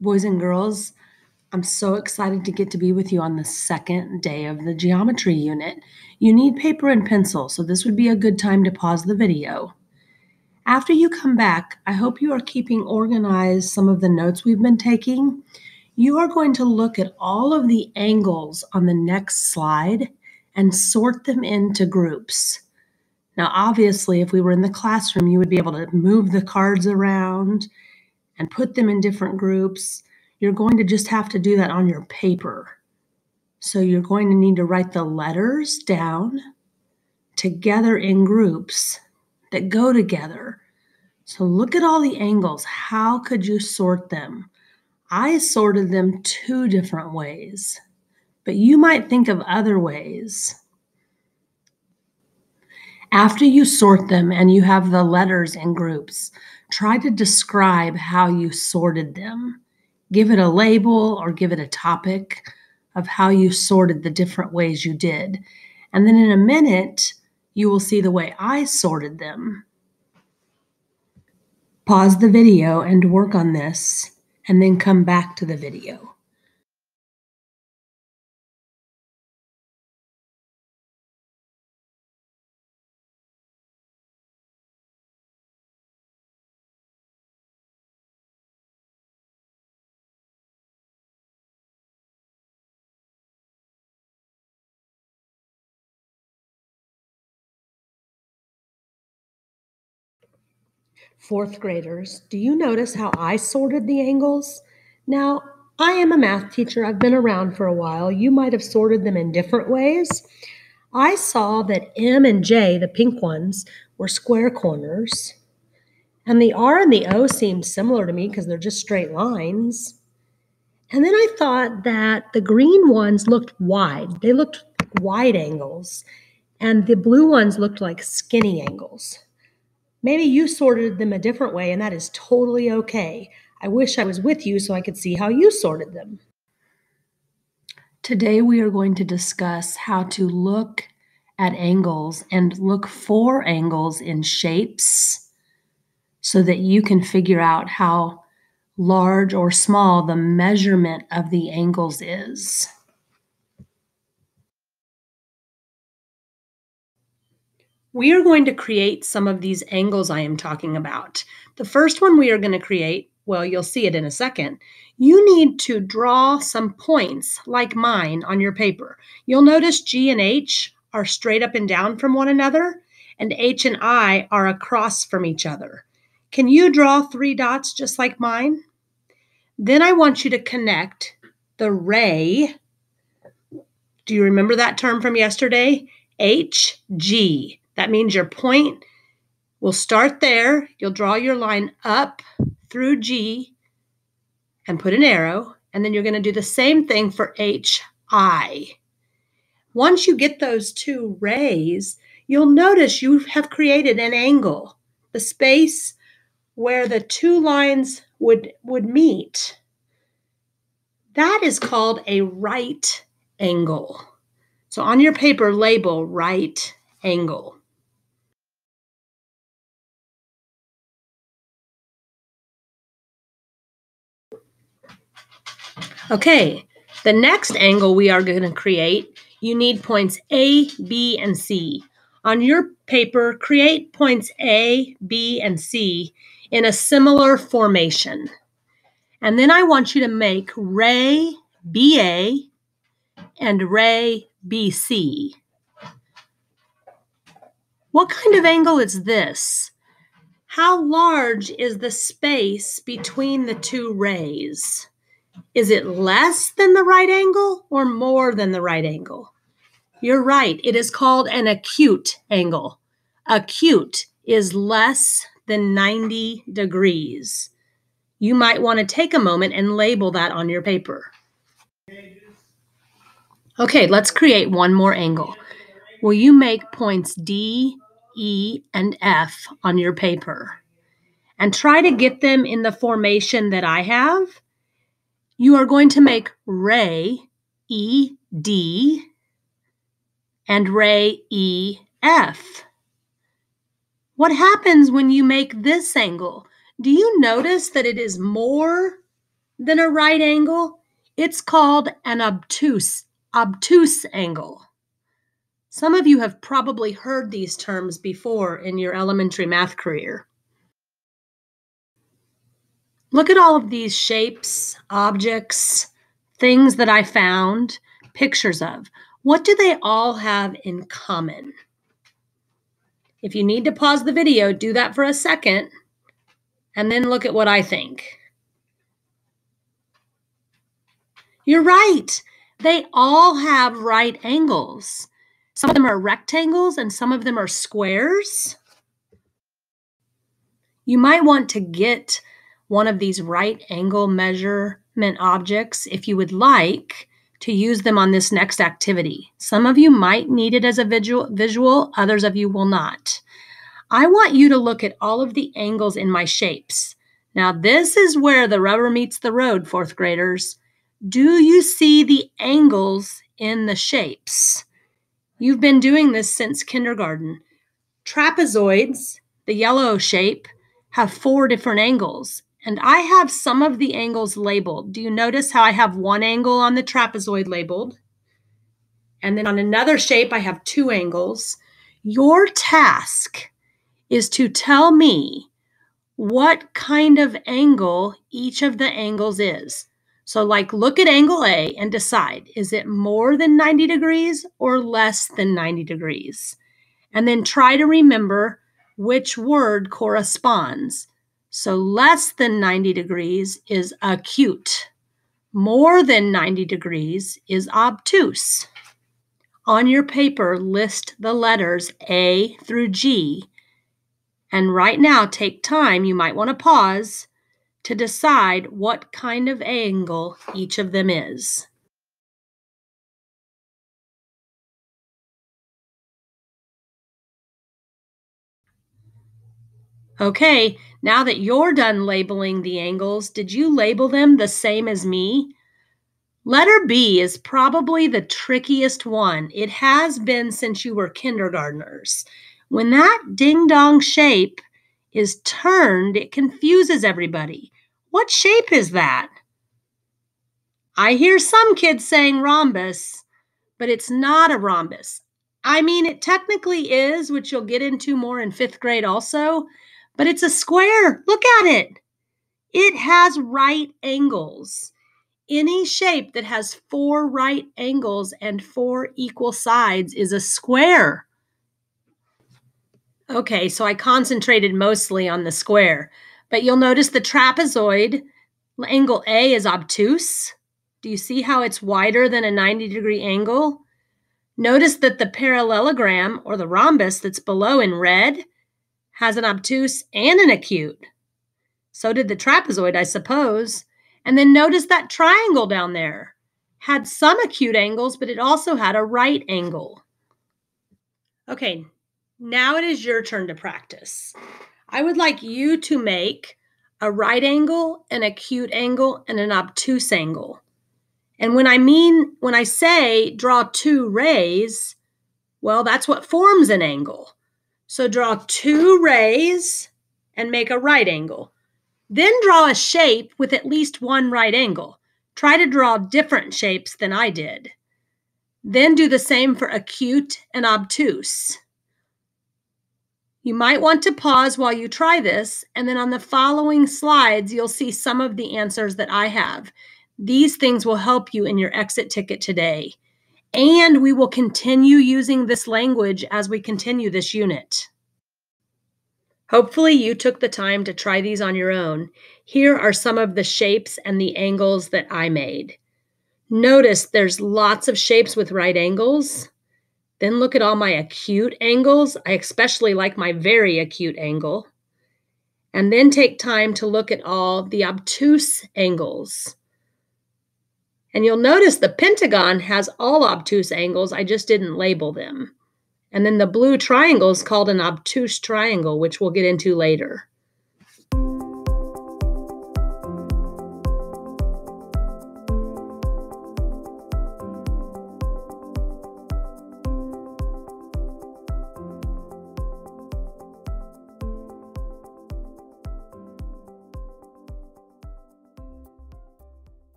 Boys and girls, I'm so excited to get to be with you on the second day of the geometry unit. You need paper and pencil, so this would be a good time to pause the video. After you come back, I hope you are keeping organized some of the notes we've been taking. You are going to look at all of the angles on the next slide and sort them into groups. Now, obviously, if we were in the classroom, you would be able to move the cards around and put them in different groups. You're going to just have to do that on your paper. So you're going to need to write the letters down together in groups that go together. So look at all the angles. How could you sort them? I sorted them 2 different ways, but you might think of other ways. After you sort them and you have the letters in groups, try to describe how you sorted them. Give it a label or give it a topic of how you sorted the different ways you did. And then in a minute, you will see the way I sorted them. Pause the video and work on this, and then come back to the video. Fourth graders, do you notice how I sorted the angles? Now, I am a math teacher. I've been around for a while. You might have sorted them in different ways. I saw that M and J, the pink ones, were square corners. And the R and the O seemed similar to me because they're just straight lines. And then I thought that the green ones looked wide. They looked like wide angles. And the blue ones looked like skinny angles. Maybe you sorted them a different way, and that is totally okay. I wish I was with you so I could see how you sorted them. Today we are going to discuss how to look at angles and look for angles in shapes so that you can figure out how large or small the measurement of the angles is. We are going to create some of these angles I am talking about. The first one we are going to create, well, you'll see it in a second. You need to draw some points like mine on your paper. You'll notice G and H are straight up and down from one another, and H and I are across from each other. Can you draw 3 dots just like mine? Then I want you to connect the ray. Do you remember that term from yesterday? HG. That means your point will start there. You'll draw your line up through G and put an arrow, and then you're going to do the same thing for HI. Once you get those 2 rays, you'll notice you have created an angle, the space where the 2 lines would meet. That is called a right angle. So on your paper, label right angle. Okay, the next angle we are going to create, you need points A, B, and C. On your paper, create points A, B, and C in a similar formation. And then I want you to make ray BA and ray BC. What kind of angle is this? How large is the space between the 2 rays? Is it less than the right angle or more than the right angle? You're right. It is called an acute angle. Acute is less than 90 degrees. You might want to take a moment and label that on your paper. Okay, let's create one more angle. Will you make points D, E, and F on your paper? And try to get them in the formation that I have. You are going to make ray ED and ray EF. What happens when you make this angle? Do you notice that it is more than a right angle, it's called an obtuse angle. Some of you have probably heard these terms before in your elementary math career. Look at all of these shapes, objects, things that I found, pictures of. What do they all have in common? If you need to pause the video, do that for a second, and then look at what I think. You're right. They all have right angles. Some of them are rectangles and some of them are squares. You might want to get one of these right angle measurement objects if you would like to use them on this next activity. Some of you might need it as a visual, others of you will not. I want you to look at all of the angles in my shapes. Now, this is where the rubber meets the road, fourth graders. Do you see the angles in the shapes? You've been doing this since kindergarten. Trapezoids, the yellow shape, have 4 different angles, and I have some of the angles labeled. Do you notice how I have one angle on the trapezoid labeled? And then on another shape, I have 2 angles. Your task is to tell me what kind of angle each of the angles is. So like look at angle A and decide, is it more than 90 degrees or less than 90 degrees? And then try to remember which word corresponds. So less than 90 degrees is acute. More than 90 degrees is obtuse. On your paper, list the letters A through G. And right now, take time, you might want to pause, to decide what kind of angle each of them is. Okay, now that you're done labeling the angles, did you label them the same as me? Letter B is probably the trickiest one. It has been since you were kindergartners. When that ding-dong shape is turned, it confuses everybody. What shape is that? I hear some kids saying rhombus, but it's not a rhombus. I mean, it technically is, which you'll get into more in 5th grade also, but it's a square. Look at it. It has right angles. Any shape that has 4 right angles and 4 equal sides is a square. Okay, so I concentrated mostly on the square, but you'll notice the trapezoid, angle A is obtuse. Do you see how it's wider than a 90-degree angle? Notice that the parallelogram, or the rhombus that's below in red, has an obtuse and an acute. So did the trapezoid, I suppose. And then notice that triangle down there had some acute angles, but it also had a right angle. Okay, now it is your turn to practice. I would like you to make a right angle, an acute angle, and an obtuse angle. And when I say draw 2 rays, well, that's what forms an angle. So draw 2 rays and make a right angle. Then draw a shape with at least 1 right angle. Try to draw different shapes than I did. Then do the same for acute and obtuse. You might want to pause while you try this, and then on the following slides, you'll see some of the answers that I have. These things will help you in your exit ticket today. And we will continue using this language as we continue this unit. Hopefully you took the time to try these on your own. Here are some of the shapes and the angles that I made. Notice there's lots of shapes with right angles. Then look at all my acute angles. I especially like my very acute angle. And then take time to look at all the obtuse angles. And you'll notice the pentagon has all obtuse angles. I just didn't label them. And then the blue triangle is called an obtuse triangle, which we'll get into later.